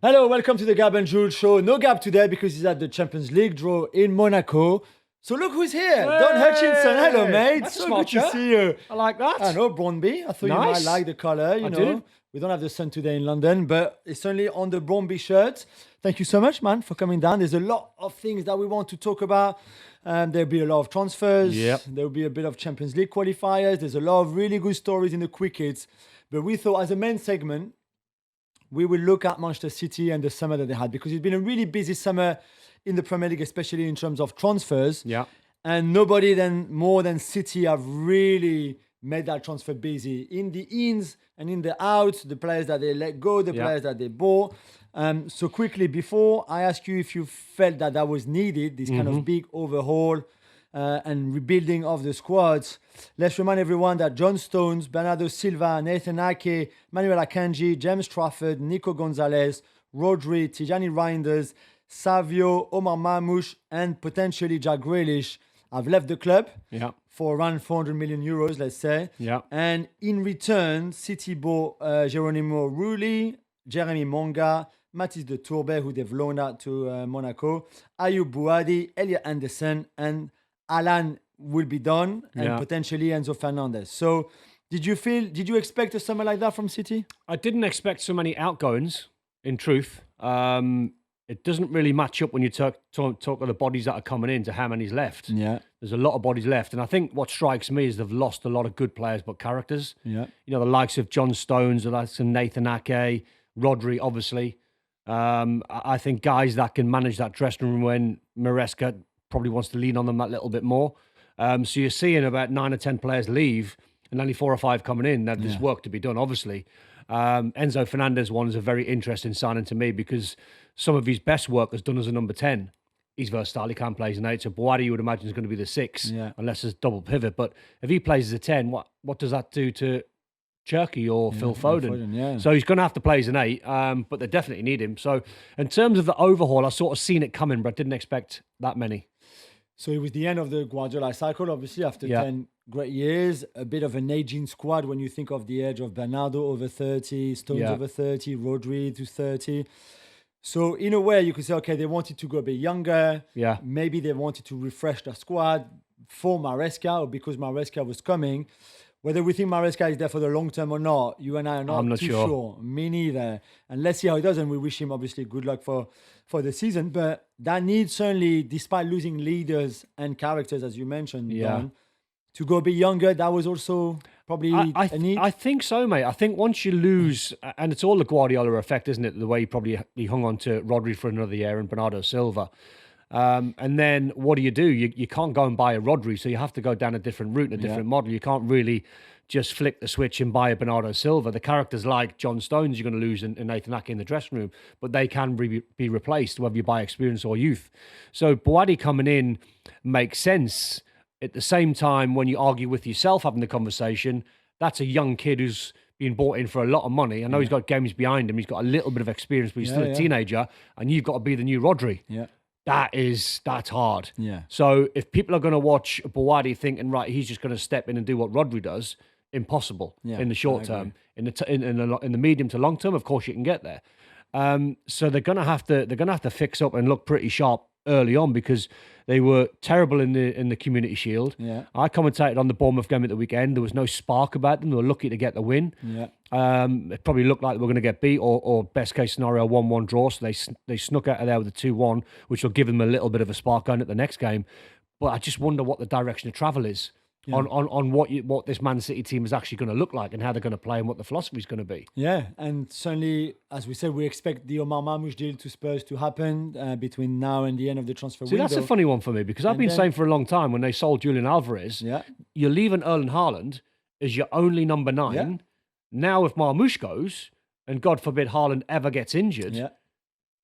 Hello, welcome to the Gab and Jules show. No Gab today because he's at the Champions League draw in Monaco. So look who's here. Hey! Don Hutchison. Hello, mate. That's a so smart good to shirt. see you. I like that. I know, Brøndby. I thought you might Nice. like the colour. You I know, do. we don't have the sun today in London, but it's certainly on the Brøndby shirt. Thank you so much, man, for coming down. There's a lot of things that we want to talk about. There'll be a lot of transfers. Yep. There'll be a bit of Champions League qualifiers. There's a lot of really good stories in the quick hits. But we thought as a main segment, we will look at Manchester City and the summer that they had because it's been a really busy summer in the Premier League, especially in terms of transfers. Yeah. And nobody then more than City have really made that transfer busy in the ins and in the outs, the players that they let go, the players that they bought. So quickly, before I ask you if you felt that was needed, this kind of big overhaul and rebuilding of the squads, let's remind everyone that John Stones, Bernardo Silva, Nathan Ake, Manuel Akanji, James Trafford, Nico Gonzalez, Rodri, Tijani Reinders, Savio, Omar Mamouche, and potentially Jack Grealish have left the club for around 400 million euros, let's say. Yeah. And in return, City bought Geronimo Rulli, Jeremy Monga, Mathis de Tourbe, who they've loaned out to Monaco, Ayub Bouadi, Elliot Anderson, and Alan will be done, and potentially Enzo Fernandez. So did you expect a summer like that from City? I didn't expect so many outgoings, in truth. It doesn't really match up when you talk of the bodies that are coming in to how many's left. Yeah. There's a lot of bodies left. And I think what strikes me is they've lost a lot of good players, but characters. Yeah. You know, the likes of John Stones, the likes of Nathan Ake, Rodri, obviously. I think guys that can manage that dressing room when Maresca probably wants to lean on them that little bit more. So you're seeing about 9 or 10 players leave and only 4 or 5 coming in. Now, there's work to be done, obviously. Enzo Fernandez one is a very interesting signing to me because some of his best work is done as a number 10. He's versatile, he can play as an 8. So Bouadi, you would imagine, is going to be the 6, unless there's double pivot. But if he plays as a 10, what does that do to Cherky or Phil Foden? So he's going to have to play as an 8, but they definitely need him. So in terms of the overhaul, I sort of seen it coming, but I didn't expect that many. So it was the end of the Guardiola cycle, obviously, after 10 great years. A bit of an aging squad when you think of the age of Bernardo over 30, Stones over 30, Rodri to 30. So in a way, you could say, okay, they wanted to go a bit younger. Yeah. Maybe they wanted to refresh the squad for Maresca or because Maresca was coming. Whether we think Maresca is there for the long term or not, you and I are not too sure. Me neither. And let's see how it does. And we wish him, obviously, good luck for the season. But that needs certainly, despite losing leaders and characters, as you mentioned, Don, to go a bit younger, that was also probably a need. I think so, mate. I think once you lose, and it's all the Guardiola effect, isn't it? The way he hung on to Rodri for another year and Bernardo Silva. And then what do? You can't go and buy a Rodri, so you have to go down a different route and a different model. You can't really just flick the switch and buy a Bernardo Silva. The characters like John Stones, you're going to lose in Nathan Ake in the dressing room, but they can be replaced whether you buy experience or youth. So Bouadi coming in makes sense. At the same time, when you argue with yourself having the conversation, that's a young kid who's being bought in for a lot of money. I know he's got games behind him. He's got a little bit of experience, but he's still a teenager, and you've got to be the new Rodri. Yeah. That's hard. Yeah. So if people are going to watch Bouadi thinking, right, he's just going to step in and do what Rodri does, impossible in the short term. In the medium to long term, of course, you can get there. So they're going to have to fix up and look pretty sharp early on because they were terrible in the Community Shield. Yeah. I commentated on the Bournemouth game at the weekend. There was no spark about them. They were lucky to get the win. Yeah. It probably looked like they were going to get beat or best case scenario 1-1 draw. So they snuck out of there with a 2-1, which will give them a little bit of a spark going at the next game. But I just wonder what the direction of travel is. On what this Man City team is actually going to look like and how they're going to play and what the philosophy is going to be. Yeah, and certainly, as we said, we expect the Omar Mamouche deal to Spurs to happen between now and the end of the transfer window. That's a funny one for me because I've been saying for a long time when they sold Julian Alvarez, you're leaving Erling Haaland as your only number 9. Yeah. Now if Mamouche goes, and God forbid Haaland ever gets injured,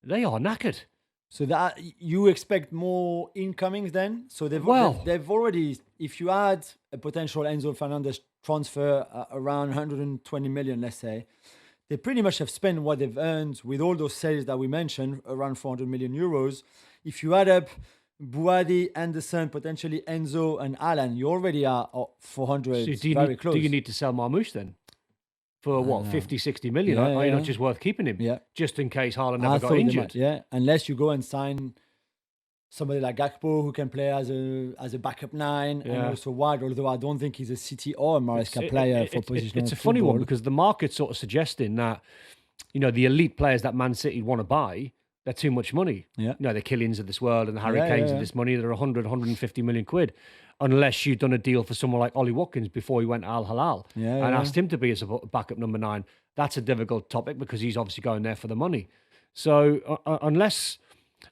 they are knackered. So that you expect more incomings then? So they've already, if you add a potential Enzo Fernandez transfer around 120 million, let's say, they pretty much have spent what they've earned with all those sales that we mentioned, around 400 million euros. If you add up Bouadi, Anderson, potentially Enzo and Alan, you already are 400, very close. Do you need to sell Mamouche then? for what, 50, 60 million? Yeah, Are you yeah. not just worth keeping him? Yeah. Just in case Haaland I never got thought they injured. might, unless you go and sign somebody like Gakpo who can play as a backup 9 and also wide, although I don't think he's a City or a Maresca player for positional It's a funny one because the market's sort of suggesting that, the elite players that Man City want to buy, they're too much money. Yeah. The Kylians of this world and the Harry Kanes of this money, they're 100, 150 million quid. Unless you've done a deal for someone like Ollie Watkins before he went to Al Hilal and asked him to be a backup number 9. That's a difficult topic because he's obviously going there for the money. So unless...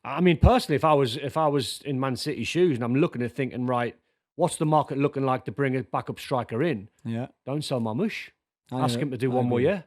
I mean, personally, if I was in Man City's shoes and I'm looking at thinking, right, what's the market looking like to bring a backup striker in? Yeah. Don't sell Marmoush. Ask him to do one more year.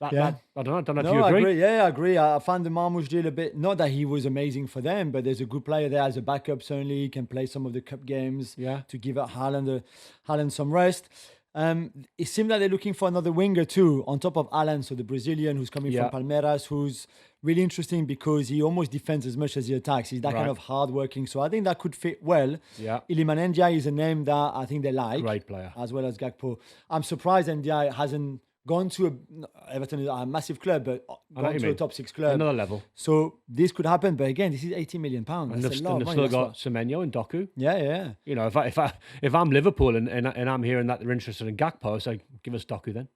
I don't know if you agree. I agree. I found the Marmoush deal a bit, not that he was amazing for them, but there's a good player there as a backup. Certainly, he can play some of the cup games to give Haaland some rest. It seems like they're looking for another winger too, on top of Alan, so the Brazilian who's coming from Palmeiras, who's really interesting because he almost defends as much as he attacks. He's that kind of hard-working, so I think that could fit well. Yeah. Iliman Ndiaye is a name that I think they like. Great player. As well as Gakpo. I'm surprised Ndiaye hasn't gone to Everton is a massive club, but gone to a top 6 club. Another level. So this could happen, but again, this is £80 million. That's a lot of money. Still got Semenyo and Doku. Yeah. If I'm Liverpool and I'm hearing that they're interested in Gakpo, so give us Doku then.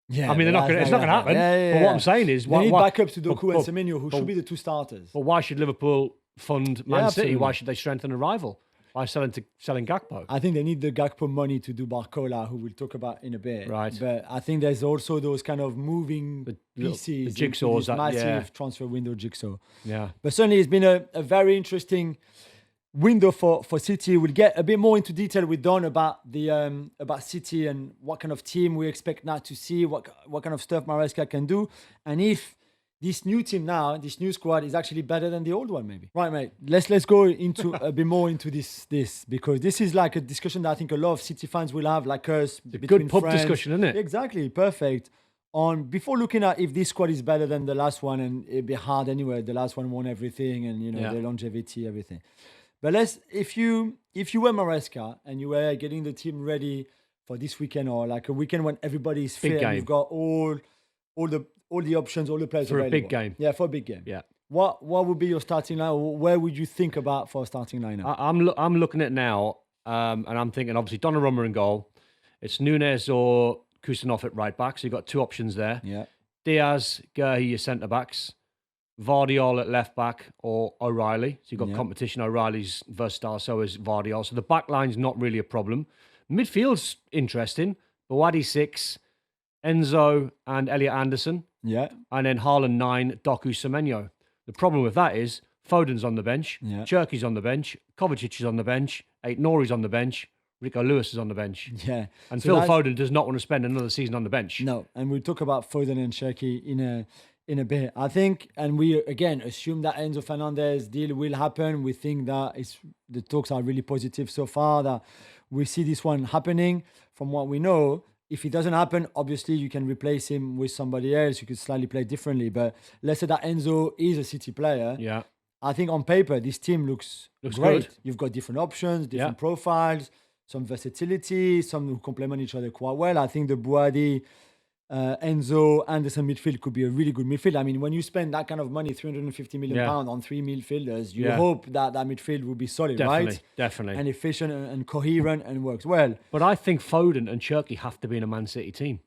Yeah, I mean, it's not going to happen. Yeah. But what I'm saying is, they need backups to Doku and Semenyo, who should be the 2 starters. But why should Liverpool fund Man City? Absolutely. Why should they strengthen a rival? By selling Gakpo? I think they need the Gakpo money to do Barcola, who we'll talk about in a bit. Right. But I think there's also those kind of moving pieces, the jigsaws, into this massive transfer window jigsaw. Yeah. But certainly it's been a very interesting window for City. We'll get a bit more into detail with Don about City and what kind of team we expect now to see, what kind of stuff Maresca can do, and if this new team now, this new squad is actually better than the old one, maybe. Right, mate. Let's go into a bit more into this because this is like a discussion that I think a lot of City fans will have, like us. It's a good pub discussion, isn't it? Exactly, perfect. Before looking at if this squad is better than the last one, and it'd be hard anyway. The last one won everything, and the longevity, everything. But if you were Maresca and you were getting the team ready for this weekend or like a weekend when everybody's fit, and you've got all the options, all the players for available. A big game. Yeah, for a big game. Yeah. What would be your starting line? Where would you think about for a starting lineup? I'm looking at now, and I'm thinking obviously Donnarumma in goal. It's Nunez or Kusanov at right back, so you've got 2 options there. Yeah. Diaz, Guehi, your centre backs. Vardiol at left back or O'Reilly. So you've got competition. O'Reilly's versatile, so is Vardiol. So the back line's not really a problem. Midfield's interesting. Bawadi 6, Enzo and Elliot Anderson. Yeah. And then Haaland 9, Doku Semenyo. The problem with that is Foden's on the bench, Cherki's on the bench, Kovacic is on the bench, Aït-Nouri's on the bench, Rico Lewis is on the bench. Yeah. And Phil Foden does not want to spend another season on the bench. No. And we'll talk about Foden and Cherki in a bit. I think, and we again assume that Enzo Fernandez deal will happen. We think that the talks are really positive so far, that we see this one happening from what we know. If it doesn't happen, obviously you can replace him with somebody else. You could slightly play differently. But let's say that Enzo is a City player. Yeah. I think on paper, this team looks great. Good. You've got different options, different profiles, some versatility, some who complement each other quite well. I think the Buadi, Enzo, Anderson midfield could be a really good midfield. I mean, when you spend that kind of money, £350 million on 3 midfielders, you hope that midfield will be solid, right? Definitely. And efficient and coherent and works well. But I think Foden and Cherki have to be in a Man City team.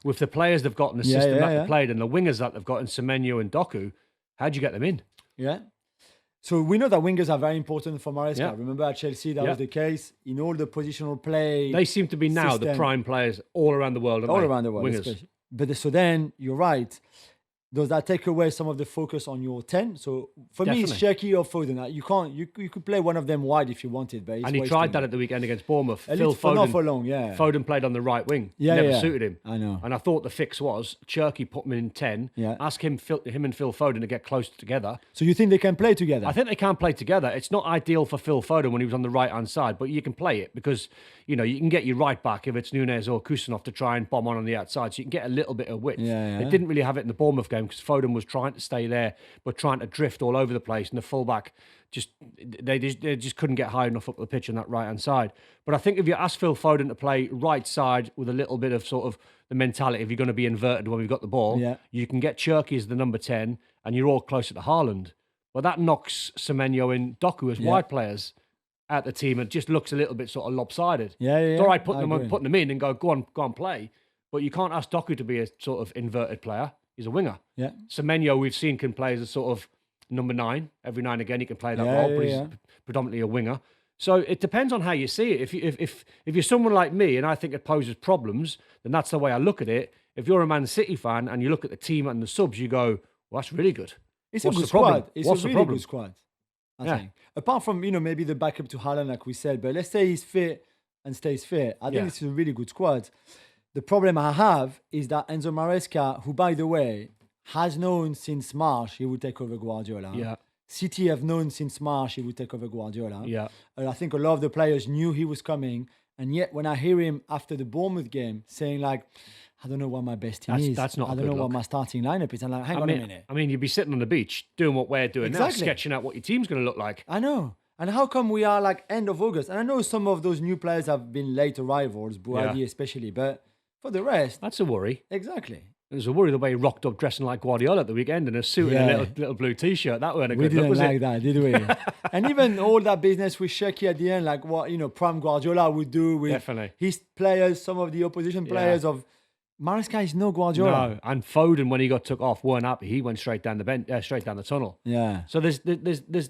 With the players they've got and the system that they've played and the wingers that they've got in Semenyo and Doku, how'd you get them in? Yeah. So we know that wingers are very important for Maresca. Yeah. Remember at Chelsea, that was the case. In all the positional play, they seem to be now the prime players all around the world. All around the world. Wingers. But so then, you're right. Does that take away some of the focus on your 10? So for me, it's Cherki or Foden. You could play one of them wide if you wanted, but and he tried that at the weekend against Bournemouth. Phil Foden, not for long, Foden played on the right wing. Never suited him. I know. And I thought the fix was Cherki put him in 10. Ask him and Phil Foden to get close together. So you think they can play together? I think they can play together. It's not ideal for Phil Foden when he was on the right hand side, but you can play it because you can get your right back if it's Nunez or Kusanov to try and bomb on the outside, so you can get a little bit of width. They didn't really have it in the Bournemouth game game because Foden was trying to stay there, but trying to drift all over the place, and the fullback they just couldn't get high enough up the pitch on that right hand side. But I think if you ask Phil Foden to play right side with a little bit of sort of the mentality, if you're going to be inverted when we've got the ball, you can get Cherki as the number 10, and you're all closer to Haaland. But that knocks Semenyo and Doku as wide players at the team, and just looks a little bit sort of lopsided. It's all right putting them in and go on, play. But you can't ask Doku to be a sort of inverted player. He's a winger. Yeah. Semenyo, we've seen, can play as a sort of number 9. Every now and again, he can play that role, but he's predominantly a winger. So it depends on how you see it. If you're someone like me and I think it poses problems, then that's the way I look at it. If you're a Man City fan and you look at the team and the subs, you go, well, that's really good. It's a good squad. It's a really good squad, I think. Apart from, maybe the backup to Haaland, like we said, but let's say he's fit and stays fit. I think it's a really good squad. The problem I have is that Enzo Maresca, who, by the way, has known since March he would take over Guardiola. Yeah. City have known since March he would take over Guardiola. Yeah. And I think a lot of the players knew he was coming. And yet when I hear him after the Bournemouth game saying like, I don't know what my best team is. That's not I don't know what my starting lineup is. I'm like, hang on a minute. I mean, you'd be sitting on the beach doing what we're doing now, sketching out what your team's going to look like. I know. And how come we are like end of August? And I know some of those new players have been late arrivals, Buadi especially, but for the rest... That's a worry. Exactly. There's a worry the way he rocked up dressing like Guardiola at the weekend in a suit and a little blue T-shirt. That weren't a good look, was it? We didn't like that, did we? And even all that business with Cherki at the end, like what, Prime Guardiola would do with his players, some of the opposition players of... Maresca is no Guardiola. No, and Foden, when he got took off, weren't happy. He went straight down the bench, straight down the tunnel. Yeah. So there's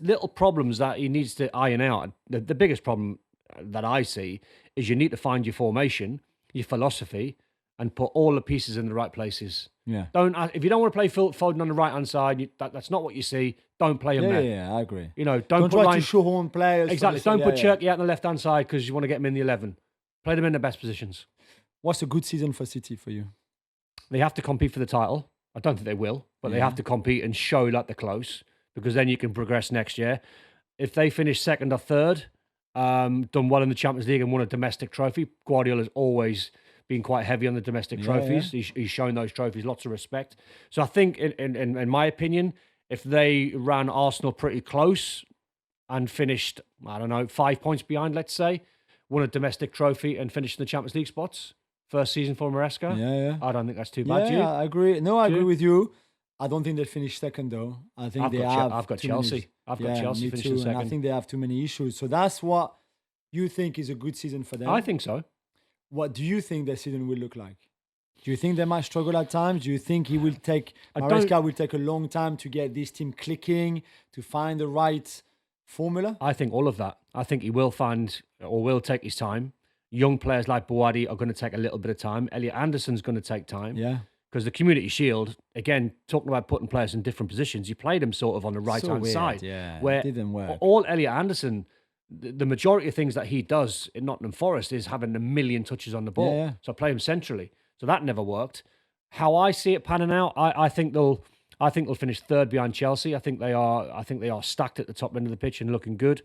little problems that he needs to iron out. The biggest problem that I see is you need to find your formation, your philosophy, and put all the pieces in the right places. Yeah. If you don't want to play Foden on the right hand side, that's not what you see. Don't play him there. Yeah, I agree. Don't try to shoehorn players. Exactly. Don't put Cherki out on the left hand side because you want to get him in the 11. Play them in the best positions. What's a good season for City for you? They have to compete for the title. I don't think they will, but they have to compete and show that they're close, because then you can progress next year. If they finish second or third, done well in the Champions League and won a domestic trophy, Guardiola's always been quite heavy on the domestic trophies. He's shown those trophies lots of respect. So I think, in my opinion, if they ran Arsenal pretty close and finished, 5 points behind, let's say, won a domestic trophy and finished in the Champions League spots, first season for Maresca. Yeah. I don't think that's too bad. Yeah, I agree. No, I agree with you. I don't think they finish second though. I think I've got Chelsea. I've got Chelsea finishing second. And I think they have too many issues. So that's what you think is a good season for them. I think so. What do you think their season will look like? Do you think they might struggle at times? Do you think Maresca will take a long time to get this team clicking, to find the right formula? I think all of that. I think he will find, or will take his time. Young players like Buadi are going to take a little bit of time. Elliot Anderson's going to take time. Yeah. Because the Community Shield, again, talking about putting players in different positions, you played him sort of on the right-hand side. Yeah, where it didn't work. All Elliot Anderson, the majority of things that he does in Nottingham Forest is having a million touches on the ball. Yeah. So play him centrally. So that never worked. How I see it panning out, I think they'll finish third behind Chelsea. I think they are stacked at the top end of the pitch and looking good.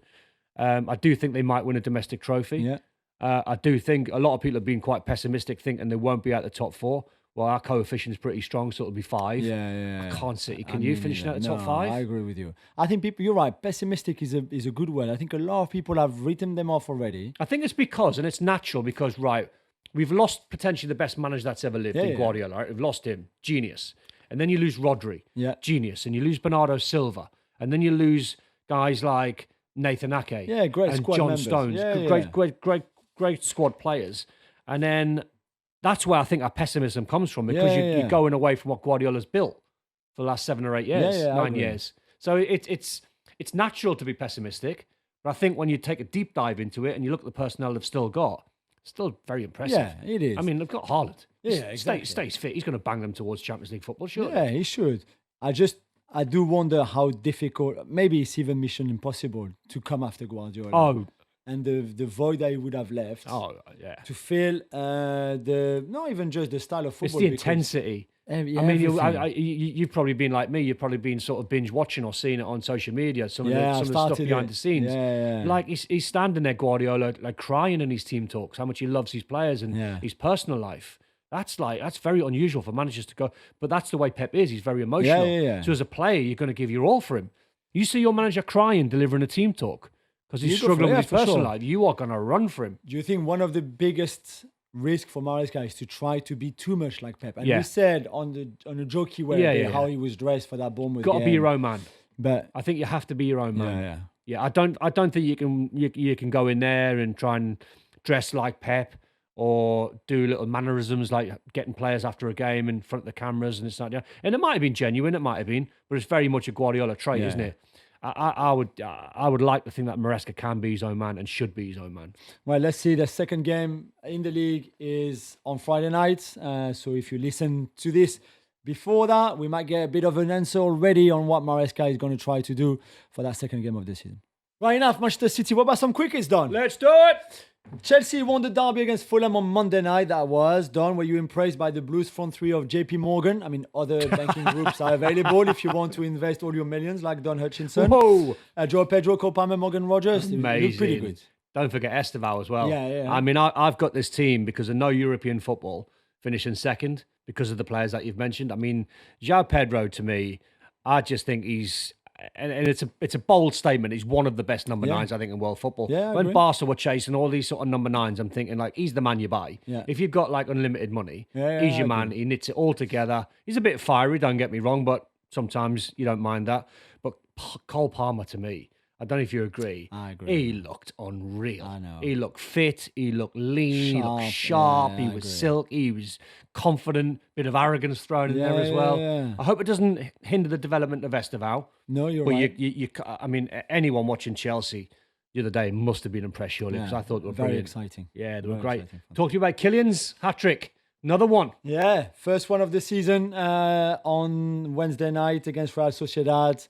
I do think they might win a domestic trophy. Yeah. I do think a lot of people have been quite pessimistic, thinking they won't be at the top 4. Well, our coefficient is pretty strong, so it'll be 5. Yeah. I can't see. Can you finish at the top 5? I agree with you. I think you're right. Pessimistic is a good word. I think a lot of people have written them off already. I think it's because, and it's natural because, right, we've lost potentially the best manager that's ever lived in Guardiola. Right? We've lost him, genius. And then you lose Rodri, genius. And you lose Bernardo Silva. And then you lose guys like Nathan Ake, great and squad John members. Stones, great squad players. And then that's where I think our pessimism comes from, because you're going away from what Guardiola's built for the last 7 or 8 years, 9 years. So it's natural to be pessimistic, but I think when you take a deep dive into it and you look at the personnel they've still got, it's still very impressive. Yeah, it is. I mean, they've got Haaland. Yeah, exactly. Stays fit. He's going to bang them towards Champions League football, sure. Yeah, he should. I do wonder how difficult, maybe it's even mission impossible to come after Guardiola. Oh. And the void that he would have left. Oh, yeah. To fill not even just the style of football. It's the intensity. I mean, you've probably been like me. You've probably been sort of binge watching or seeing it on social media. Some of the stuff behind the scenes. Yeah. Like he's standing there, Guardiola, like crying in his team talks, how much he loves his players and his personal life. That's very unusual for managers to go. But that's the way Pep is. He's very emotional. Yeah. So as a player, you're going to give your all for him. You see your manager crying, delivering a team talk because he's struggling with his personal life. You are going to run for him. Do you think one of the biggest risk for Maresca is to try to be too much like Pep? And we said on a jokey way how he was dressed for that Bournemouth game. Got to be your own man. But I think you have to be your own man. Yeah. I don't think you can go in there and try and dress like Pep or do little mannerisms like getting players after a game in front of the cameras and it's like that. And it might have been genuine, but it's very much a Guardiola trait, isn't it? I would like to think that Maresca can be his own man and should be his own man. Well, let's see. The second game in the league is on Friday night. So if you listen to this before that, we might get a bit of an answer already on what Maresca is going to try to do for that second game of the season. Right enough, Manchester City. What about some quickies, Don? Let's do it! Chelsea won the derby against Fulham on Monday night. That was done. Were you impressed by the Blues front three of JP Morgan? I mean, other banking groups are available if you want to invest all your millions, like Don Hutchison. Whoa! Joe Pedro, Cole Palmer, Morgan Rogers. Amazing. Look pretty good. Don't forget Esteval as well. Yeah. I mean, I've got this team because of no European football finishing second because of the players that you've mentioned. I mean, João Pedro, to me, I just think he's... And it's a bold statement. He's one of the best number nines, I think, in world football. Yeah, when Barca were chasing all these sort of number nines, I'm thinking, like, he's the man you buy. Yeah. If you've got, like, unlimited money, he's your man. He knits it all together. He's a bit fiery, don't get me wrong, but sometimes you don't mind that. But Cole Palmer, to me, I don't know if you agree. I agree. He looked unreal. I know. He looked fit. He looked lean. He looked sharp. He was silky. He was confident. Bit of arrogance thrown in there as well. Yeah. I hope it doesn't hinder the development of Esteval. No, you're but right. I mean, anyone watching Chelsea the other day must have been impressed, surely, because I thought they were very brilliant. exciting. Yeah, they were Very great. exciting. Talk to you about Kylian's hat-trick. Another one. Yeah, first one of the season on Wednesday night against Real Sociedad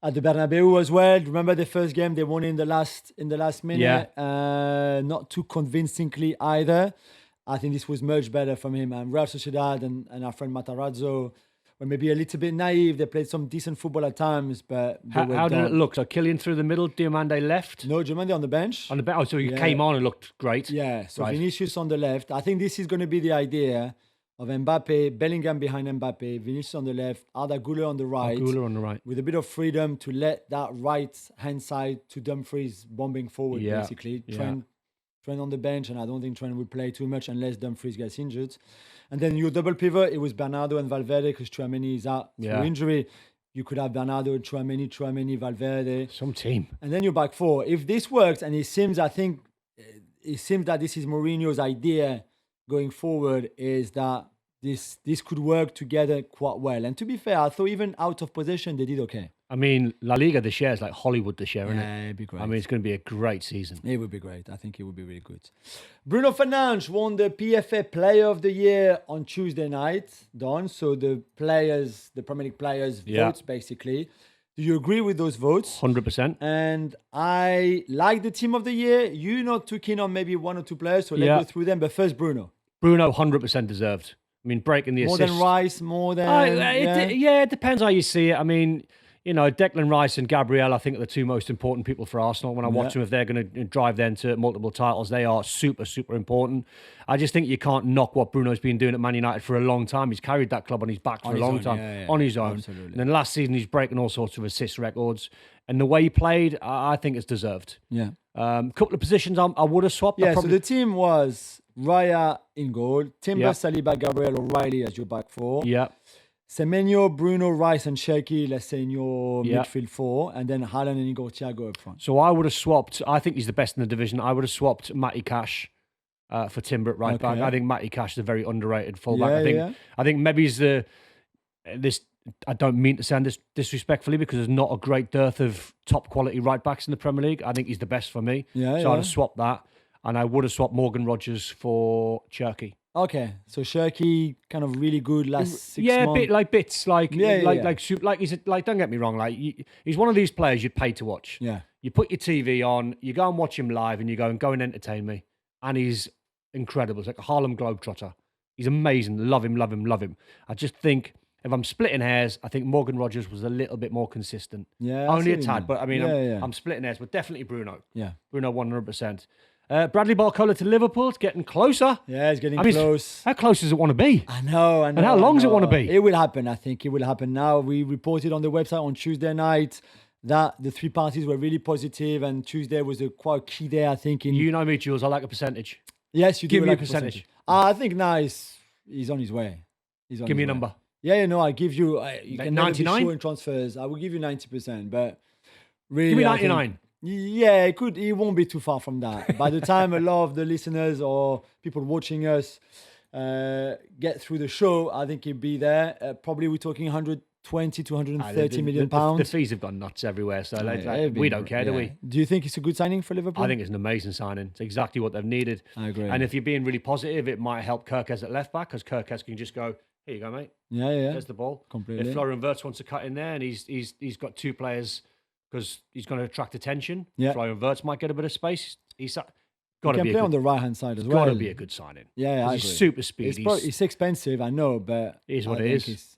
at the Bernabeu as well. Remember the first game they won in the last minute. Not too convincingly either. I think this was much better from him. And Real Sociedad and our friend Matarazzo were maybe a little bit naive. They played some decent football at times, but how did it look? So Kylian through the middle, Diomande left. No, Diomande on the bench. On the bench. Oh, so he came on and looked great. Yeah. So Vinicius on the left. I think this is going to be the idea of Mbappe, Bellingham behind Mbappe, Vinicius on the left, Arda Güler on the right. Güler on the right. With a bit of freedom to let that right-hand side to Dumfries bombing forward, basically. Trent on the bench, and I don't think Trent will play too much unless Dumfries gets injured. And then your double pivot, it was Bernardo and Valverde because Tchouaméni is out through injury. You could have Bernardo, Tchouaméni, Valverde. Some team. And then your back four. If this works, and it seems that this is Mourinho's idea going forward, is that this could work together quite well. And to be fair, I thought even out of possession, they did okay. I mean, La Liga this year is like Hollywood this year, isn't it? Yeah, it'd be great. I mean, it's going to be a great season. It would be great. I think it would be really good. Bruno Fernandes won the PFA Player of the Year on Tuesday night, Don. So the Premier League players votes, basically. Do you agree with those votes? 100%. And I like the Team of the Year. You're not too keen on maybe one or two players, so let's go through them. But first, Bruno. Bruno, 100% deserved. I mean, breaking the assist. More than Rice, more than... it depends how you see it. I mean... You know, Declan Rice and Gabriel, I think, are the two most important people for Arsenal. When I watch them, if they're going to drive them to multiple titles, they are super, super important. I just think you can't knock what Bruno's been doing at Man United for a long time. He's carried that club on his back for a long time, on his own. Absolutely. And then last season, he's breaking all sorts of assist records. And the way he played, I think it's deserved. Yeah. Couple of positions I would have swapped. Yeah, so the team was Raya in goal, Timber, Saliba, Gabriel, O'Reilly as your back four. Yeah. Semenyo, Bruno, Rice, and Cherki, let's say in your midfield four, and then Haaland and Igor Thiago up front. So I would have swapped, I think he's the best in the division. I would have swapped Matty Cash for Timber at right back. I think Matty Cash is a very underrated fullback. I think maybe he's I don't mean to sound this disrespectfully because there's not a great dearth of top quality right backs in the Premier League. I think he's the best for me. So I'd have swapped that, and I would have swapped Morgan Rogers for Cherki. Okay, so Cherki kind of really good last 6 months. Yeah, don't get me wrong, he's one of these players you'd pay to watch. Yeah, you put your TV on, you go and watch him live, and you go and entertain me, and he's incredible. It's like a Harlem Globetrotter. He's amazing. Love him. I just think if I'm splitting hairs, I think Morgan Rogers was a little bit more consistent. Yeah, only a tad, but I mean, I'm splitting hairs, but definitely Bruno. Yeah, Bruno 100%. Bradley Barcola to Liverpool. It's getting closer. Yeah, it's getting I mean, close. How close does it want to be? I know. And how long does it want to be? It will happen. I think it will happen now. We reported on the website on Tuesday night that the three parties were really positive, and Tuesday was a quite key day, I think. You know me, Jules. I like a percentage. Yes, you Give do me like a percentage. I think now he's on his way. Give me a number. Yeah, no, I'll give you. You can 99? sure in transfers. I will give you 90%, but really, Give me I think- 99. Yeah, it won't be too far from that. By the time a lot of the listeners or people watching us get through the show, I think he'll be there. Probably we're talking 120 to 130 million pounds. The fees have gone nuts everywhere, so we don't care, do we? Do you think it's a good signing for Liverpool? I think it's an amazing signing. It's exactly what they've needed. I agree. And if you're being really positive, it might help Kirkes at left back, because Kirkes can just go, here you go, mate. Yeah. There's the ball. Completely. If Florian Wirtz wants to cut in there, and he's got two players, because he's going to attract attention. Yeah. Florian Wirtz might get a bit of space. He's got He to can be play on the right hand side as well. Got to be a good signing. Yeah, I He's agree. super speedy. It's expensive, I know, but It is what I it think is. it's-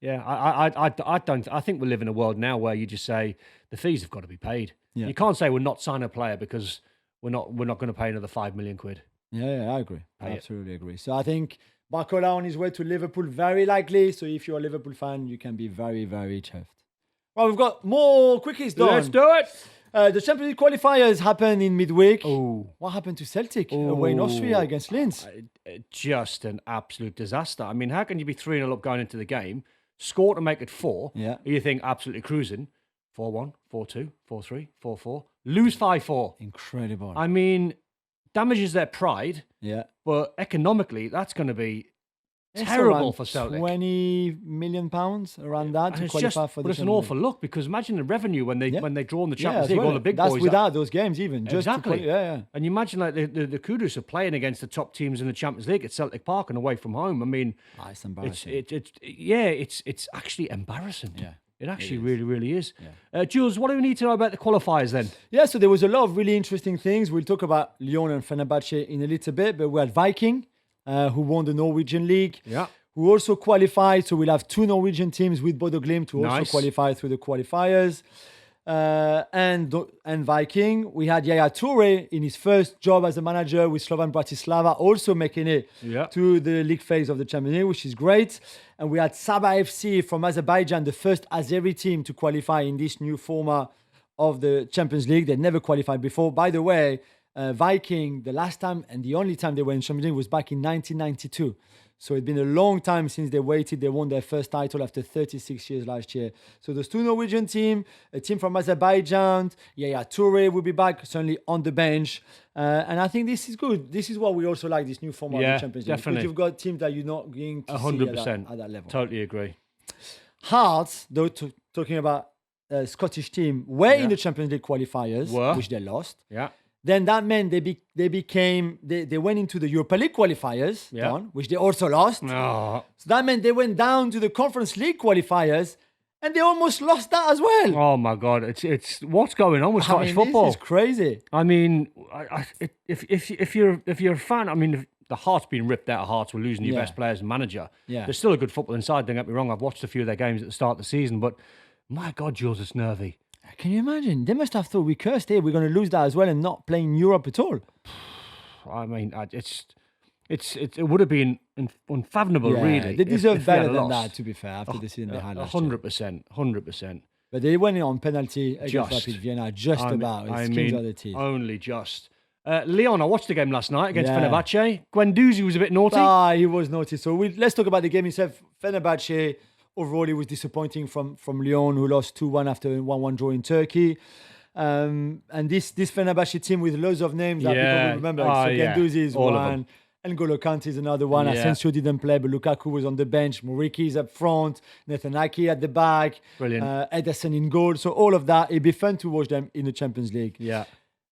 Yeah. I think we live in a world now where you just say the fees have got to be paid. Yeah. You can't say we're not signing a player because we're not going to pay another £5 million. Yeah, I agree. I Pay it. absolutely agree. So I think Barcola on his way to Liverpool, very likely. So if you're a Liverpool fan, you can be very, very chuffed. Well, we've got more quickies done. Let's do it. The Champions League qualifiers happened in midweek. Oh, What happened to Celtic away in Austria against Linz? just an absolute disaster. I mean, how can you be 3-0 up going into the game, score to make it 4? Yeah. You think absolutely cruising. 4-1, 4-2, 4-3, 4-4. Lose 5-4. Incredible. I mean, damages their pride, Yeah. but economically, that's going to be It's terrible around for Celtic. £20 million around that And to it's qualify just, for but the it's an Champions awful League. look, because imagine the revenue when they draw in the Yeah, Champions as League, well. all the big That's boys. without those games even. Just Exactly. To yeah. And you imagine like the Kudos are playing against the top teams in the Champions League at Celtic Park and away from home. I mean, It's embarrassing. it's actually embarrassing. Yeah, It actually is. really is. Jules, what do we need to know about the qualifiers then? Yeah, so there was a lot of really interesting things. We'll talk about Lyon and Fenerbahce in a little bit, but we had Viking, who won the Norwegian League, Yeah. who also qualified. So we'll have two Norwegian teams with Bodo Glimt who also Nice. qualified through the qualifiers. And Viking, we had Yaya Toure in his first job as a manager with Slovan Bratislava, also making it Yeah. to the league phase of the Champions League, which is great. And we had Sabah FC from Azerbaijan, the first Azeri team to qualify in this new format of the Champions League. They'd never qualified before. By the way, Viking, the last time and the only time they were in Champions League was back in 1992. So it's been a long time since they waited. They won their first title after 36 years last year. So those two Norwegian team, a team from Azerbaijan, Yaya Toure will be back, certainly on the bench. And I think this is good. This is what we also like, this new format of the Champions League. definitely. Because you've got teams that you're not going to see 100%. at that level. Totally agree. Hearts, though, talking about a Scottish team, were in the Champions League qualifiers, which they lost. Yeah. Then that meant they went into the Europa League qualifiers, Yeah. Don, which they also lost. Oh, So that meant they went down to the Conference League qualifiers, and they almost lost that as well. oh my God! It's what's going on with Scottish I mean, football? This is crazy. I mean, if you're a fan, I mean, if the Hearts being ripped out of Hearts, we're losing your Yeah. best players and manager. Yeah. There's still a good football inside. Don't get me wrong. I've watched a few of their games at the start of the season, but my God, Jules, it's nervy. Can you imagine? They must have thought we cursed here. We're going to lose that as well and not play in Europe at all. I mean, it would have been unfathomable, really. They deserve if we had better than lost. that, to be fair, after the season they had last year. 100%. But they went in on penalty against Just. Rapid Vienna, just about. It's skins of the teeth. only just. Leon, I watched the game last night against Yeah. Fenerbahce. Guendouzi was a bit naughty. He was naughty. So let's talk about the game itself. Fenerbahce, overall, it was disappointing from Lyon, who lost 2-1 after a 1-1 draw in Turkey. And this Fenerbahce team with loads of names that people will remember. So Guendouzi is All of one. them. N'Golo Kante is another one. Yeah. Asensio didn't play, but Lukaku was on the bench. Muriqi is up front. Nathan Ake at the back. Brilliant. Ederson in goal. So all of that, it'd be fun to watch them in the Champions League. Yeah.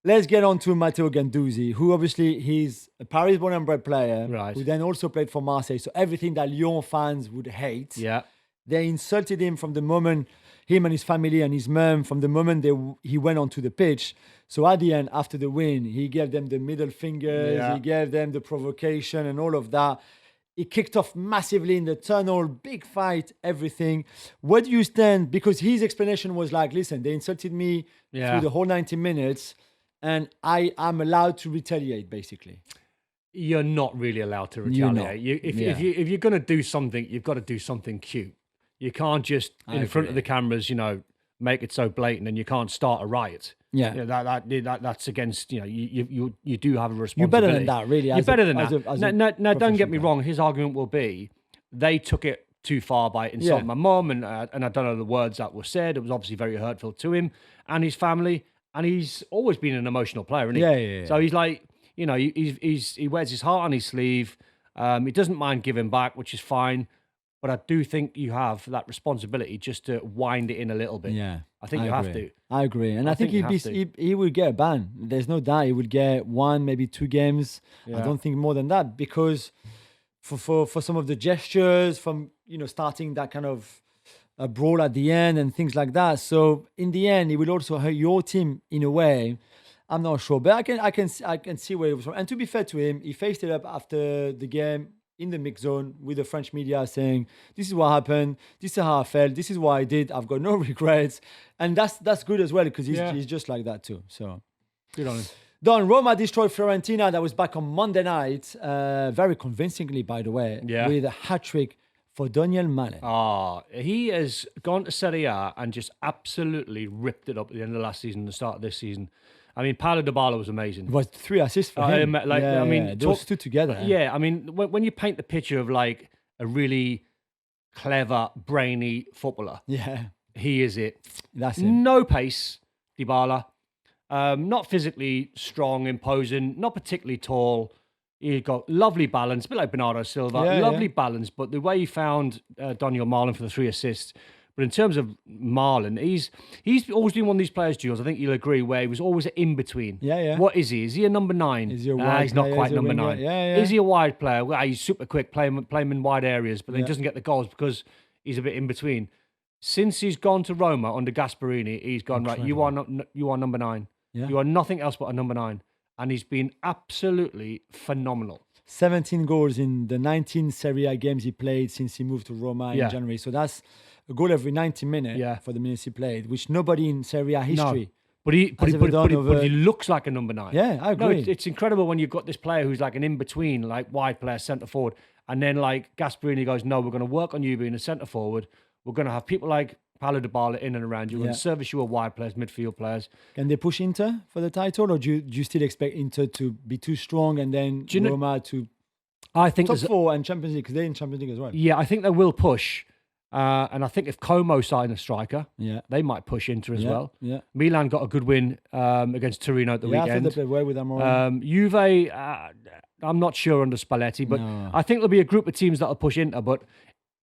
Let's get on to Matteo Guendouzi, who obviously he's a Paris-born and bred player, Right. who then also played for Marseille. So everything that Lyon fans would hate, Yeah. they insulted him from the moment, him and his family and his mum, from the moment he went onto the pitch. So at the end, after the win, he gave them the middle fingers, Yeah. he gave them the provocation and all of that. He kicked off massively in the tunnel, big fight, everything. Where do you stand? Because his explanation was like, listen, they insulted me Yeah. through the whole 90 minutes. and I'm allowed to retaliate, basically. You're not really allowed to You're not. retaliate. If you're going to do something, you've got to do something cute. You can't just in front of the cameras, make it so blatant, and you can't start a riot. Yeah, that's against you do have a responsibility. You're better than that, really. You're better than that. Now, don't get me wrong. His argument will be they took it too far by insulting my mum, and I don't know the words that were said. It was obviously very hurtful to him and his family, and he's always been an emotional player, isn't he? Yeah. So he's like, he wears his heart on his sleeve. He doesn't mind giving back, which is fine. But I do think you have that responsibility just to wind it in a little bit. Yeah, I think you have to. I agree, and I think he would get a ban. There's no doubt he would get 1, maybe 2 games. Yeah. I don't think more than that, because for some of the gestures, from starting that kind of a brawl at the end and things like that. So in the end, it will also hurt your team in a way. I'm not sure, but I can see where he was from. And to be fair to him, he faced it up after the game in the mix zone with the French media, saying, this is what happened, this is how I felt, this is what I did, I've got no regrets. And that's good as well, because he's just like that too. So good on him. Don, Roma destroyed Fiorentina. That was back on Monday night, very convincingly, by the way, with a hat-trick for Daniel Malen. He has gone to Serie A and just absolutely ripped it up at the end of last season and the start of this season. I mean, Paulo Dybala was amazing. It was 3 assists for him. Those two together. Yeah, I mean, when you paint the picture of like a really clever, brainy footballer, he is it. That's him. No pace, Dybala. Not physically strong, imposing, not particularly tall. He got lovely balance, a bit like Bernardo Silva. Lovely balance, but the way he found Daniel Malen for the 3 assists. But in terms of Malen, he's always been one of these players, Jules, I think you'll agree, where he was always in between. Yeah. What is he? Is he a number 9? He's not quite number 9. Is he a wide player? Well, he's super quick, play him in wide areas, but then he doesn't get the goals because he's a bit in between. Since he's gone to Roma under Gasperini, he's gone, incredible. Right, you are number 9. Yeah. You are nothing else but a number 9. And he's been absolutely phenomenal. 17 goals in the 19 Serie A games he played since he moved to Roma in January. So that's a goal every 90 minutes for the minutes he played, which nobody in Serie A history. But he looks like a number 9. Yeah, I agree. No, it's incredible when you've got this player who's like an in-between, like wide player, centre forward, and then like Gasperini goes, no, we're going to work on you being a centre forward. We're going to have people like Paulo Dybala in and around you. We're going to service you with wide players, midfield players. Can they push Inter for the title, or do you still expect Inter to be too strong and then Roma to top 4 and Champions League, because they're in Champions League as well? Yeah, I think they will push. And I think if Como sign a striker, they might push Inter as well. Yeah. Milan got a good win against Torino at the weekend. I think they played well with them. Juve, I'm not sure under Spalletti, but I think there'll be a group of teams that'll push Inter. But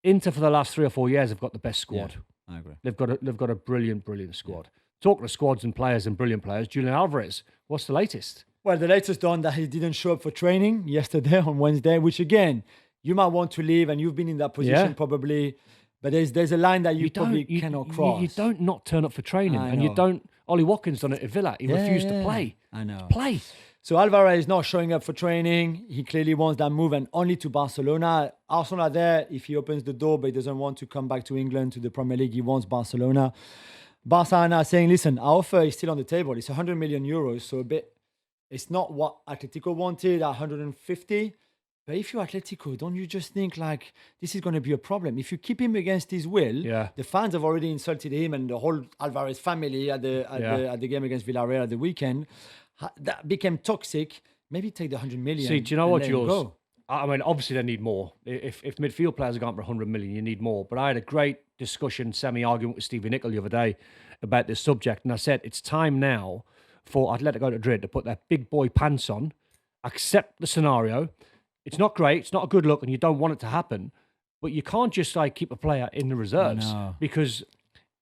Inter for the last 3 or 4 years have got the best squad. Yeah, I agree. They've got a brilliant squad. Yeah. Talking of squads and players and brilliant players, Julien Alvarez, what's the latest? Well, the latest on that he didn't show up for training yesterday on Wednesday, which again, you might want to leave, and you've been in that position probably. But there's a line that you probably cannot cross. You don't not turn up for training, and you don't. Ollie Watkins done it at Villa. He refused to play. I know. Play. So Alvarez is not showing up for training. He clearly wants that move, and only to Barcelona. Arsenal are there if he opens the door, but he doesn't want to come back to England, to the Premier League. He wants Barcelona. Barca are now saying, listen, our offer is still on the table. It's 100 million euros, so a bit. It's not what Atletico wanted, 150. But if you're Atletico, don't you just think like this is going to be a problem? If you keep him against his will, the fans have already insulted him and the whole Alvarez family at the game against Villarreal at the weekend. That became toxic. Maybe take the 100 million. See, do you know what, Jules? I mean, obviously they need more. If midfield players are going for 100 million, you need more. But I had a great discussion, semi-argument with Stevie Nicol the other day about this subject. And I said, it's time now for Atletico Madrid to put their big boy pants on, accept the scenario. It's not great. It's not a good look, and you don't want it to happen. But you can't just like keep a player in the reserves because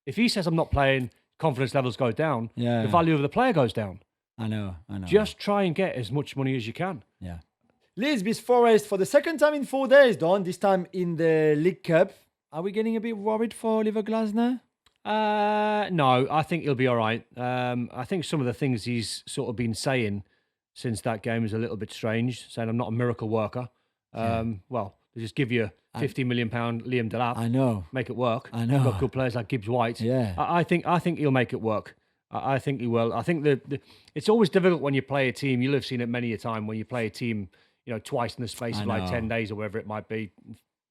if he says I'm not playing, confidence levels go down. The value of the player goes down. I know. Just try and get as much money as you can. Yeah. Leeds beats Forest for the second time in 4 days, Don. This time in the League Cup. Are we getting a bit worried for Oliver Glasner? No, I think he'll be all right. I think some of the things he's sort of been saying since that game is a little bit strange, saying I'm not a miracle worker. Well, they just give you £50 million Liam Delap. I know. Make it work. I know. You've got good players like Gibbs White. Yeah. I think he'll make it work. I think he will. I think it's always difficult when you play a team. You'll have seen it many a time when you play a team, twice in the space of like 10 days or whatever it might be.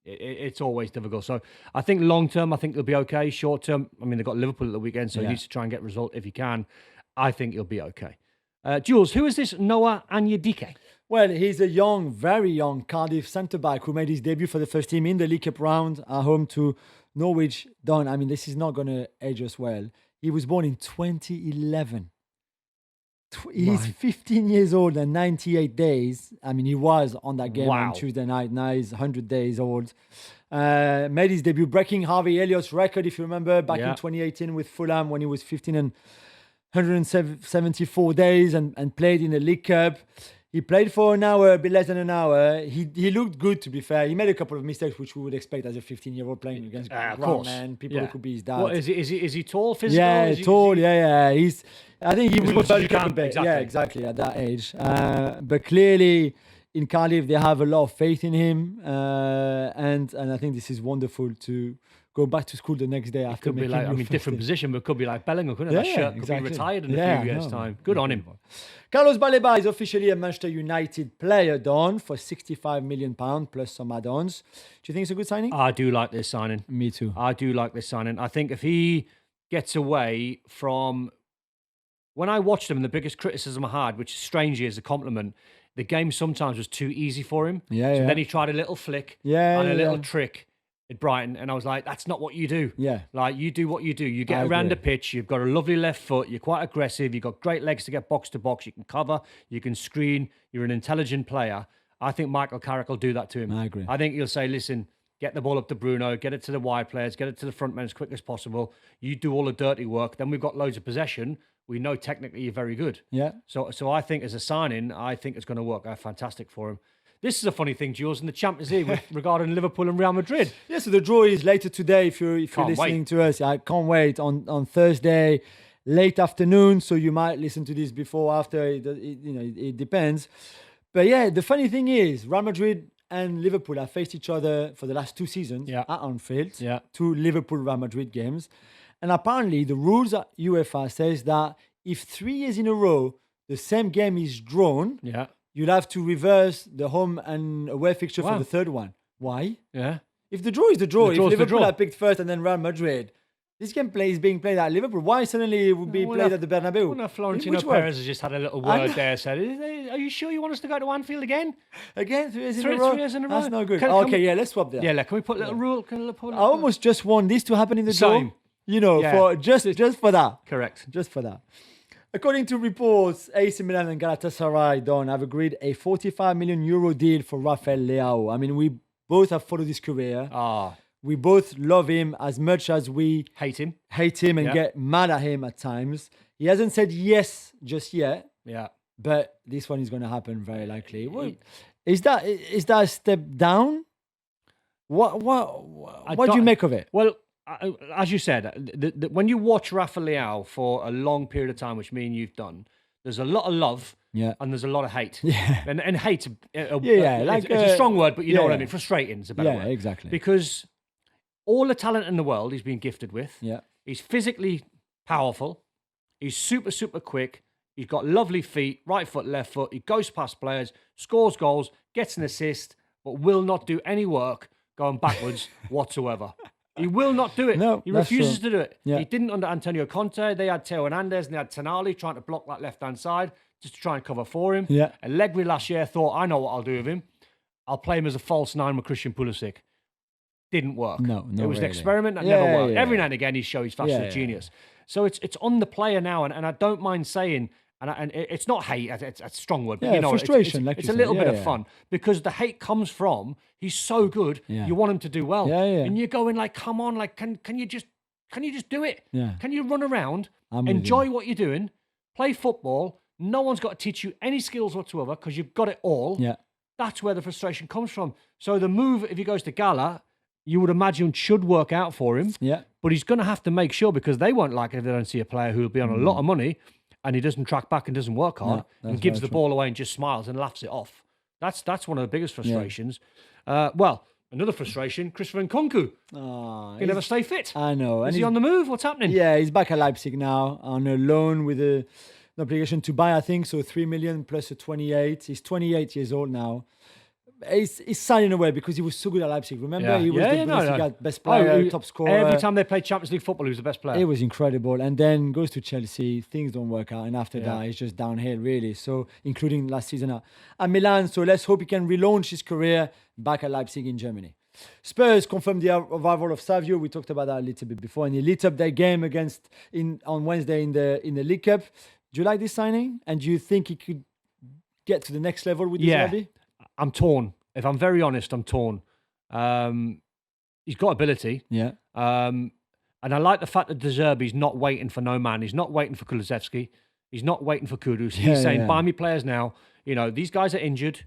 It's always difficult. So I think long term, I think they'll be okay. Short term, I mean, they've got Liverpool at the weekend, so he needs to try and get a result if he can. I think he'll be okay. Jules, who is this Noah Anyedike? Well, he's a young, very young Cardiff centre-back who made his debut for the first team in the League Cup round at home to Norwich Down. I mean, this is not going to age us well. He was born in 2011. He's 15 years old and 98 days. I mean, he was on that game on Tuesday night. Now he's 100 days old. Made his debut, breaking Harvey Elliott's record, if you remember, back in 2018 with Fulham when he was 15 and 174 days and played in the League Cup. He played for an hour, a bit less than an hour. He looked good, to be fair. He made a couple of mistakes, which we would expect as a 15-year-old playing against grown men, people who could be his dad. What, is he tall, physical? Yeah, tall. Yeah. I think he was as you can, exactly. Yeah, exactly at that age. But clearly, in Cardiff, they have a lot of faith in him, and I think this is wonderful to go back to school the next day after making different position, but could be like Bellingham, couldn't it? That shirt could be retired in a few years' time. Good on him. Carlos Baleba is officially a Manchester United player, Don, for £65 million plus some add-ons. Do you think it's a good signing? I do like this signing. Me too. I do like this signing. I think if he gets away from... When I watched him, the biggest criticism I had, which strangely is a compliment, the game sometimes was too easy for him. So then he tried a little flick and a little trick at Brighton, and I was like, that's not what you do. Yeah. Like, you do what you do. You get around the pitch, you've got a lovely left foot, you're quite aggressive, you've got great legs to get box to box, you can cover, you can screen, you're an intelligent player. I think Michael Carrick will do that to him. I agree. I think he'll say, listen, get the ball up to Bruno, get it to the wide players, get it to the front men as quick as possible. You do all the dirty work, then we've got loads of possession. We know technically you're very good. Yeah. So I think as a sign-in, I think it's going to work out fantastic for him. This is a funny thing, Jules, in the Champions League regarding Liverpool and Real Madrid. Yeah, so the draw is later today if you're listening to us. I can't wait. On Thursday, late afternoon, so you might listen to this before or after. It depends. But yeah, the funny thing is, Real Madrid and Liverpool have faced each other for the last 2 seasons at Anfield. Yeah. 2 Liverpool-Real Madrid games. And apparently, the rules at UEFA says that if 3 years in a row the same game is drawn, you'll have to reverse the home and away fixture for the third one. Why? Yeah. If the draw is the draw, if Liverpool are picked first and then Real Madrid, this game is being played at Liverpool. Why suddenly it would be played at the Bernabeu? Well, Florentino Perez has just had a little word there. Said, "Are you sure you want us to go to Anfield again? Again, 3 years in a row? 3 years in a row? That's no good. Let's swap that. Yeah, can we put a little rule? I almost just want this to happen in the draw. For just for that. Correct. Just for that. According to reports, AC Milan and Galatasaray have agreed a €45 million deal for Rafael Leao. I mean, we both have followed his career. We both love him as much as we hate him and get mad at him at times. He hasn't said yes just yet. Yeah. But this one is going to happen very likely. Is that a step down? What do you make of it? Well, as you said, when you watch Rafa Leao for a long period of time, which me and you've done, there's a lot of love and there's a lot of hate. Yeah. And hate, it's a strong word, but you know what I mean. Frustrating is a better word. Yeah, exactly. Because all the talent in the world he's been gifted with. Yeah. He's physically powerful. He's super, super quick. He's got lovely feet, right foot, left foot. He goes past players, scores goals, gets an assist, but will not do any work going backwards whatsoever. He will not do it. No, he refuses to do it. Yeah. He didn't under Antonio Conte. They had Teo Hernandez and they had Tonali trying to block that left-hand side just to try and cover for him. Yeah. Allegri last year thought, I know what I'll do with him. I'll play him as a false 9 with Christian Pulisic. Didn't work. No, it was really. an experiment that never worked. Yeah. Every now and again, he shows he's fast as a genius. So it's on the player now, and I don't mind saying, and it's not hate, it's a strong word, but you know, frustration. It's a little bit of fun because the hate comes from he's so good. Yeah. You want him to do well, and you're going like, come on, like can you just do it? Yeah. Can you run around, enjoy what you're doing, play football? No one's got to teach you any skills whatsoever because you've got it all. Yeah, that's where the frustration comes from. So the move, if he goes to Gala, you would imagine should work out for him. Yeah. But he's going to have to make sure because they won't like it if they don't see a player who will be on a lot of money and he doesn't track back and doesn't work hard and gives the ball away and just smiles and laughs it off. That's one of the biggest frustrations. Well, Another frustration, Christopher Nkunku. Oh, He'll never stay fit. I know. Is he on the move? What's happening? Yeah, he's back at Leipzig now on a loan with an obligation to buy, I think, so 3 million plus a 28. He's 28 years old now. He's sad in a way because he was so good at Leipzig. Remember, he was the Bundesliga best player, top scorer. Every time they played Champions League football, he was the best player. It was incredible. And then goes to Chelsea, things don't work out. And after that, it's just downhill, really. So, including last season at Milan. So, let's hope he can relaunch his career back at Leipzig in Germany. Spurs confirmed the arrival of Savio. We talked about that a little bit before. And he lit up their game on Wednesday in the League Cup. Do you like this signing? And do you think he could get to the next level with this derby? I'm torn. If I'm very honest, I'm torn. He's got ability. Yeah. And I like the fact that De Zerbi's not waiting for no man. He's not waiting for Kulusevski. He's not waiting for Kudus. He's saying, buy me players now. You know, these guys are injured.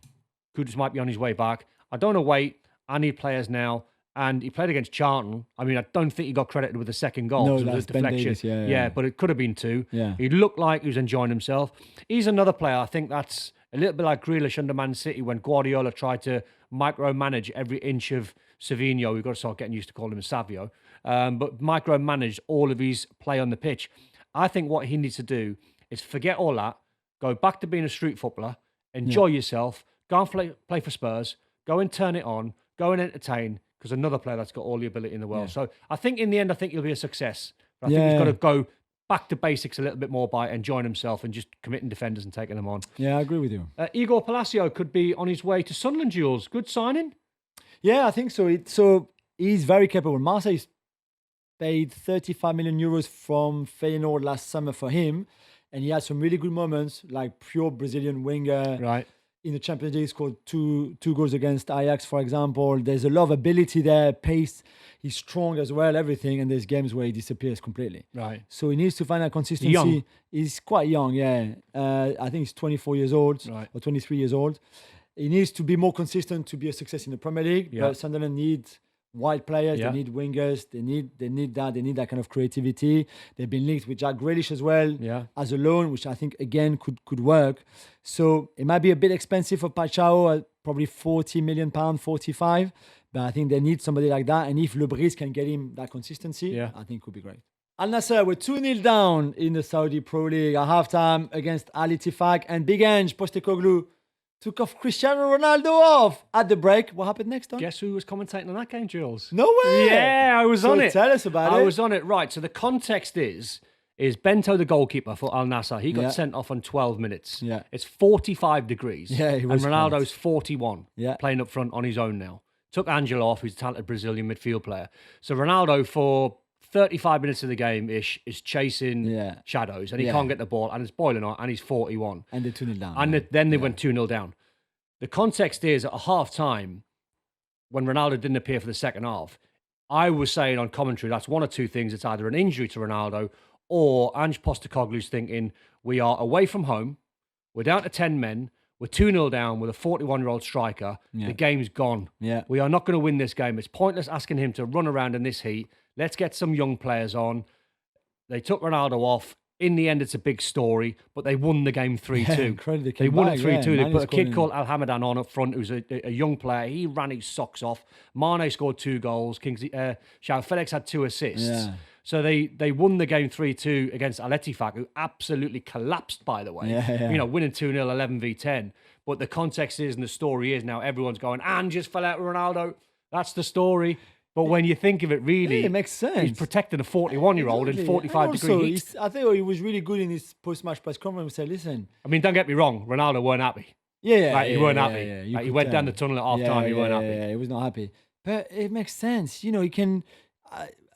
Kudus might be on his way back. I don't want to wait. I need players now. And he played against Charlton. I mean, I don't think he got credited with the second goal. No, that's was a deflection. Davis, yeah, but it could have been 2. Yeah. He looked like he was enjoying himself. He's another player. I think that's a little bit like Grealish under Man City when Guardiola tried to micromanage every inch of Savinho. We've got to start getting used to calling him Savio. But micromanage all of his play on the pitch. I think what he needs to do is forget all that, go back to being a street footballer, enjoy yourself, go and play for Spurs, go and turn it on, go and entertain, because another player that's got all the ability in the world. So I think in the end, I think he'll be a success. But I think he's got to go back to basics a little bit more by enjoying himself and just committing defenders and taking them on. Yeah, I agree with you. Igor Palacio could be on his way to Sunderland, Jules. Good signing? Yeah, I think so. So he's very capable. Marseille paid 35 million euros from Feyenoord last summer for him. And he had some really good moments, like pure Brazilian winger. Right. In the Champions League, he scored two goals against Ajax, for example. There's a lot of ability there, pace. He's strong as well, everything. And there's games where he disappears completely. Right. So he needs to find that consistency. Young. He's quite young, yeah. I think he's 24 years old or 23 years old. He needs to be more consistent to be a success in the Premier League. Yeah. But Sunderland need wide players. Yeah. They need wingers. They need that kind of creativity. They've been linked with Jack Grealish as well as a loan, which I think again could work. So it might be a bit expensive for Pachao, probably £40 million, 45. But I think they need somebody like that. And if Lebris can get him that consistency, I think it could be great. Al Nassr were 2-0 down in the Saudi Pro League at halftime against Al Ittifaq, and Big Ange Postecoglou took off Cristiano Ronaldo off at the break. What happened next, Don? Guess who was commentating on that game, Jules? No way! Yeah, I was on it. Tell us about it. I was on it, right. So the context is Bento, the goalkeeper for Al Nassr, he got sent off on 12 minutes. Yeah. It's 45 degrees. Yeah, he was and Ronaldo's 41, Yeah. playing up front on his own now. Took Angelo off, who's a talented Brazilian midfield player. So Ronaldo, for 35 minutes of the game-ish, is chasing shadows, and he can't get the ball, and it's boiling on, and he's 41. And they're 2-0 down. And then they went 2-0 down. The context is, at half-time, when Ronaldo didn't appear for the second half, I was saying on commentary, that's one of two things. It's either an injury to Ronaldo, or Ange Postecoglou's thinking, we are away from home, we're down to 10 men, we're 2-0 down with a 41-year-old striker, the game's gone. Yeah. We are not going to win this game. It's pointless asking him to run around in this heat. Let's get some young players on. They took Ronaldo off. In the end, it's a big story, but they won the game 3-2. Yeah, incredible. They won it 3-2. They put a kid called Al Hamadan on up front, who's a young player. He ran his socks off. Mane scored 2 goals. João Felix had 2 assists. Yeah. So they won the game 3-2 against Al Ettifaq, who absolutely collapsed, by the way. Yeah. You know, winning 2-0, 11v10. But the context is, and the story is, now everyone's going, and just fell out with Ronaldo. That's the story. But when you think of it, really, it makes sense. He's protecting a 41-year-old in 45-degree heat. I think he was really good in his post-match press conference. He said, listen. I mean, don't get me wrong. Ronaldo weren't happy. He weren't happy. He went down the tunnel at half-time. He weren't happy. Yeah, he was not happy. But it makes sense. You know, he can...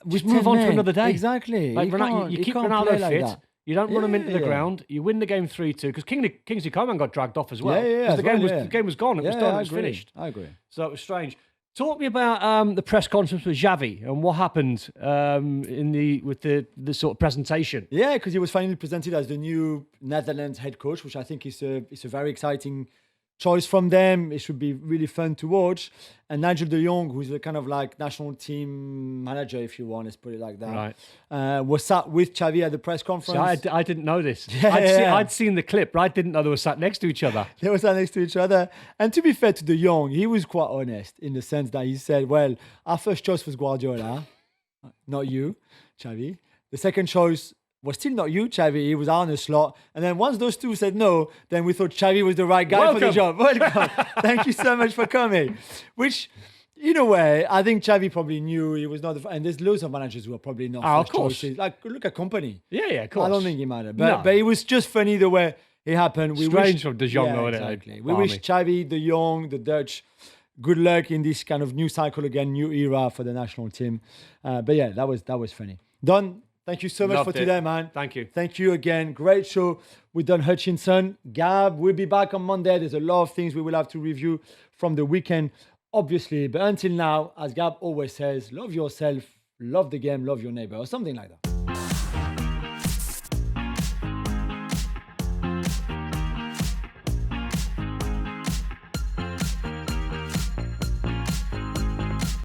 just move on to another day. Exactly. Like you keep Ronaldo fit. Like you don't run him into the ground. You win the game 3-2. Because Kingsley Coman got dragged off as well. The game was gone. It was done. It was finished. I agree. So it was strange. Talk me about the press conference with Xavi and what happened with the sort of presentation. Yeah, because he was finally presented as the new Netherlands head coach, which I think is a very exciting choice from them. It should be really fun to watch. And Nigel de Jong, who's the kind of like national team manager, if you want, let's put it like that, was sat with Xavi at the press conference. So I didn't know this. Yeah, I'd seen the clip, but I didn't know they were sat next to each other. They were sat next to each other. And to be fair to de Jong, he was quite honest in the sense that he said, well, our first choice was Guardiola, not you, Xavi. The second choice was still not you, Xavi. He was Arne Slot. And then once those two said no, then we thought Xavi was the right guy for the job. Welcome. Thank you so much for coming. Which, in a way, I think Xavi probably knew he was not and there's loads of managers who are probably not first choices. Like, look at Company. Yeah, of course. I don't think it mattered. But it was just funny the way it happened. Strange from de Jong, though, exactly. We wish Xavi, de Jong, the Dutch, good luck in this kind of new cycle again, new era for the national team. But yeah, that was funny. Don, thank you so much for today, man. Thank you. Thank you again. Great show. We've done Hutchison. Gab, we'll be back on Monday. There's a lot of things we will have to review from the weekend, obviously. But until now, as Gab always says, love yourself, love the game, love your neighbor, or something like that.